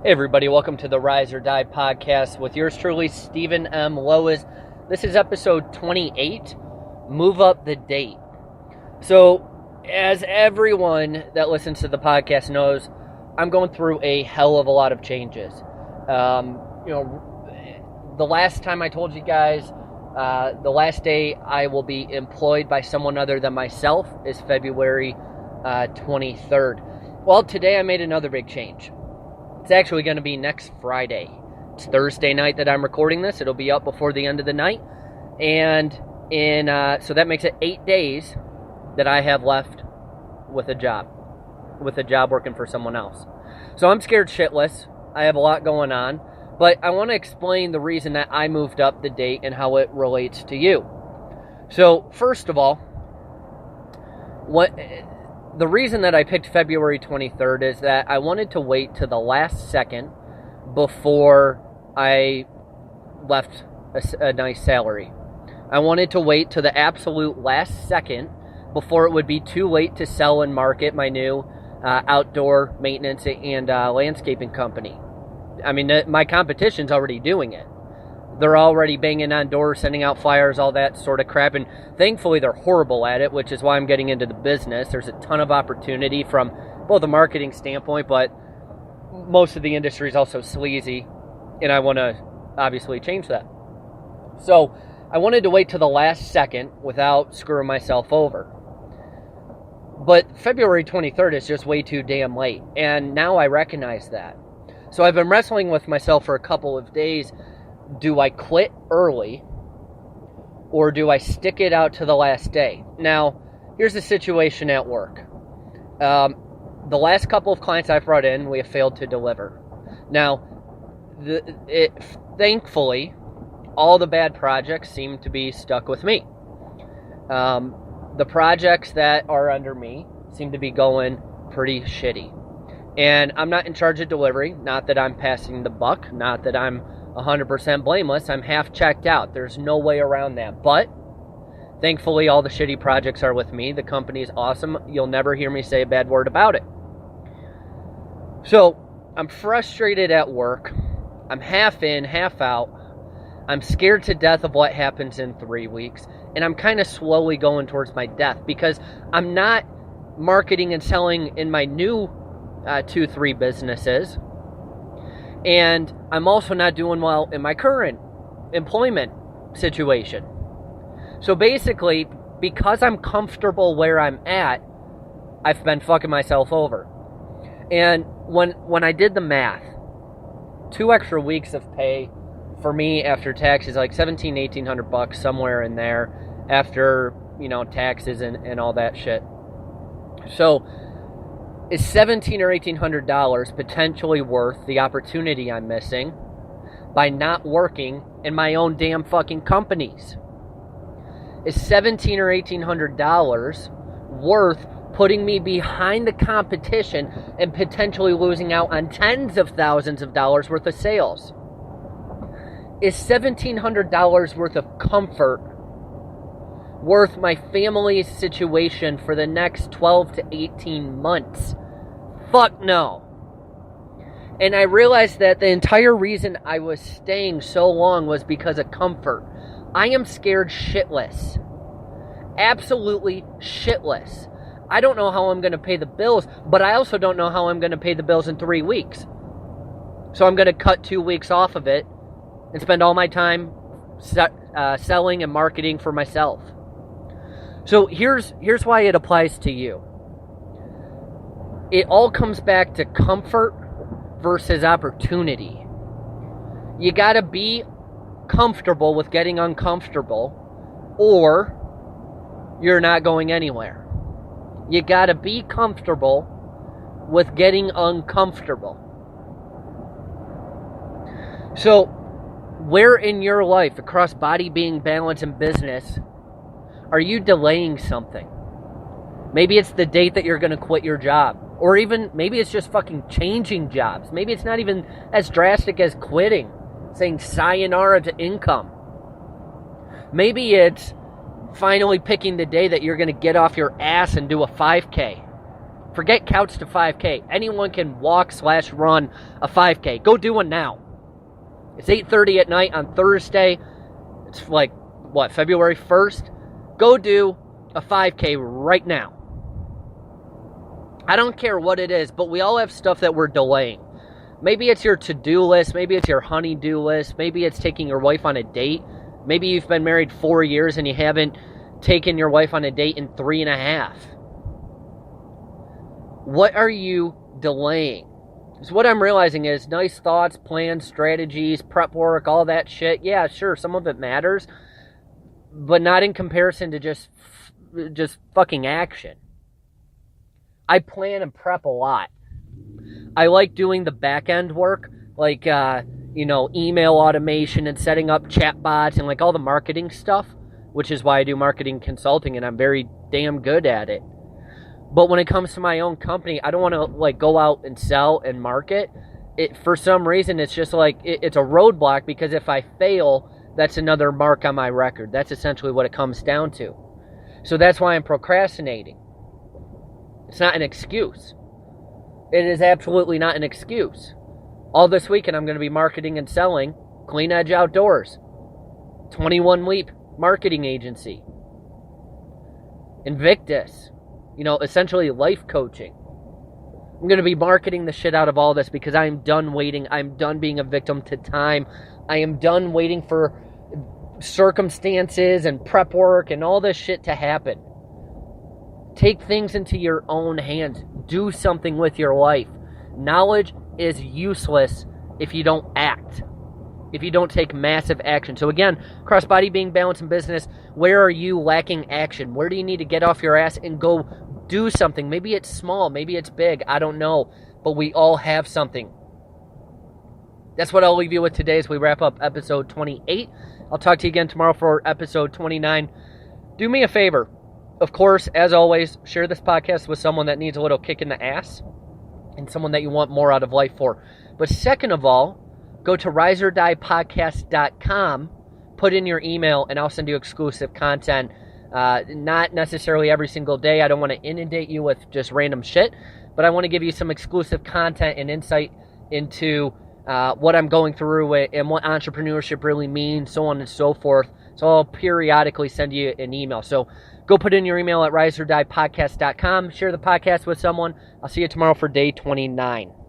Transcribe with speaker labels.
Speaker 1: Hey everybody, welcome to the Rise or Die podcast with yours truly, Stephen M. Lowisz. This is episode 28, Move Up the Date. So, as everyone that listens to the podcast knows, I'm going through a hell of a lot of changes. The last time I told you guys, the last day I will be employed by someone other than myself is February 23rd. Well, today I made another big change. It's actually going to be next Friday. It's Thursday night that I'm recording this. It'll be up before the end of the night. And so that makes it 8 days that I have left with a job working for someone else. So I'm scared shitless. I have a lot going on. But I want to explain the reason that I moved up the date and how it relates to you. So first of all, the reason that I picked February 23rd is that I wanted to wait to the last second before I left a nice salary. I wanted to wait to the absolute last second before it would be too late to sell and market my new outdoor maintenance and landscaping company. I mean, my competition's already doing it. They're already banging on doors, sending out flyers, all that sort of crap. And thankfully, they're horrible at it, which is why I'm getting into the business. There's a ton of opportunity from both a marketing standpoint, but most of the industry is also sleazy, and I want to obviously change that. So I wanted to wait till the last second without screwing myself over. But February 23rd is just way too damn late, and now I recognize that. So I've been wrestling with myself for a couple of days. Do I quit early, or do I stick it out to the last day? Now, here's the situation at work. The last couple of clients I've brought in, we have failed to deliver. Now, thankfully, all the bad projects seem to be stuck with me. The projects that are under me seem to be going pretty shitty. And I'm not in charge of delivery, not that I'm passing the buck, not that I'm 100% blameless. I'm half checked out. There's no way around that. But thankfully, all the shitty projects are with me. The company is awesome. You'll never hear me say a bad word about it. So I'm frustrated at work. I'm half in, half out. I'm scared to death of what happens in 3 weeks. And I'm kind of slowly going towards my death because I'm not marketing and selling in my new 2-3 businesses. And I'm also not doing well in my current employment situation. So basically, because I'm comfortable where I'm at, I've been fucking myself over. And when I did the math, 2 extra weeks of pay for me after taxes, like $1,700-$1,800 somewhere in there, after taxes and all that shit. So is $1,700 or $1,800 potentially worth the opportunity I'm missing by not working in my own damn fucking companies? Is $1,700 or $1,800 worth putting me behind the competition and potentially losing out on tens of thousands of dollars worth of sales? Is $1,700 worth of comfort worth my family's situation for the next 12 to 18 months? Fuck no. And I realized that the entire reason I was staying so long was because of comfort. I am scared shitless. Absolutely shitless. I don't know how I'm going to pay the bills, but I also don't know how I'm going to pay the bills in 3 weeks. So I'm going to cut 2 weeks off of it and spend all my time selling and marketing for myself. So here's why it applies to you. It all comes back to comfort versus opportunity. You gotta be comfortable with getting uncomfortable, or you're not going anywhere. You gotta be comfortable with getting uncomfortable. So, where in your life, across body, being, balance, and business, are you delaying something? Maybe it's the date that you're going to quit your job. Or even, maybe it's just fucking changing jobs. Maybe it's not even as drastic as quitting, saying sayonara to income. Maybe it's finally picking the day that you're going to get off your ass and do a 5K. Forget couch to 5K. Anyone can walk/run a 5K. Go do one now. It's 8:30 at night on Thursday. It's like, February 1st? Go do a 5K right now. I don't care what it is, but we all have stuff that we're delaying. Maybe it's your to-do list. Maybe it's your honey-do list. Maybe it's taking your wife on a date. Maybe you've been married 4 years and you haven't taken your wife on a date in 3.5. What are you delaying? So what I'm realizing is nice thoughts, plans, strategies, prep work, all that shit. Yeah, sure, some of it matters, but not in comparison to just fucking action. I plan and prep a lot. I like doing the back end work, like, email automation and setting up chatbots and like all the marketing stuff, which is why I do marketing consulting and I'm very damn good at it. But when it comes to my own company, I don't want to like go out and sell and market it. For some reason, it's just like, it's a roadblock, because if I fail, that's another mark on my record. That's essentially what it comes down to. So that's why I'm procrastinating. It's not an excuse. It is absolutely not an excuse. All this weekend, I'm going to be marketing and selling Clean Edge Outdoors, 21 LEAP marketing agency, Invictus, essentially life coaching. I'm going to be marketing the shit out of all this because I am done waiting. I'm done being a victim to time. I am done waiting for circumstances and prep work and all this shit to happen. Take things into your own hands. Do something with your life. Knowledge is useless if you don't act, if you don't take massive action. So again, crossbody being balance in business, where are you lacking action? Where do you need to get off your ass and go do something? Maybe it's small, maybe it's big, I don't know, but we all have something. That's what I'll leave you with today as we wrap up episode 28. I'll talk to you again tomorrow for episode 29. Do me a favor. Of course, as always, share this podcast with someone that needs a little kick in the ass and someone that you want more out of life for. But second of all, go to riseordiepodcast.com, put in your email, and I'll send you exclusive content. Not necessarily every single day. I don't want to inundate you with just random shit, but I want to give you some exclusive content and insight into what I'm going through and what entrepreneurship really means, so on and so forth. So I'll periodically send you an email. So go put in your email at riseordiepodcast.com. Share the podcast with someone. I'll see you tomorrow for day 29.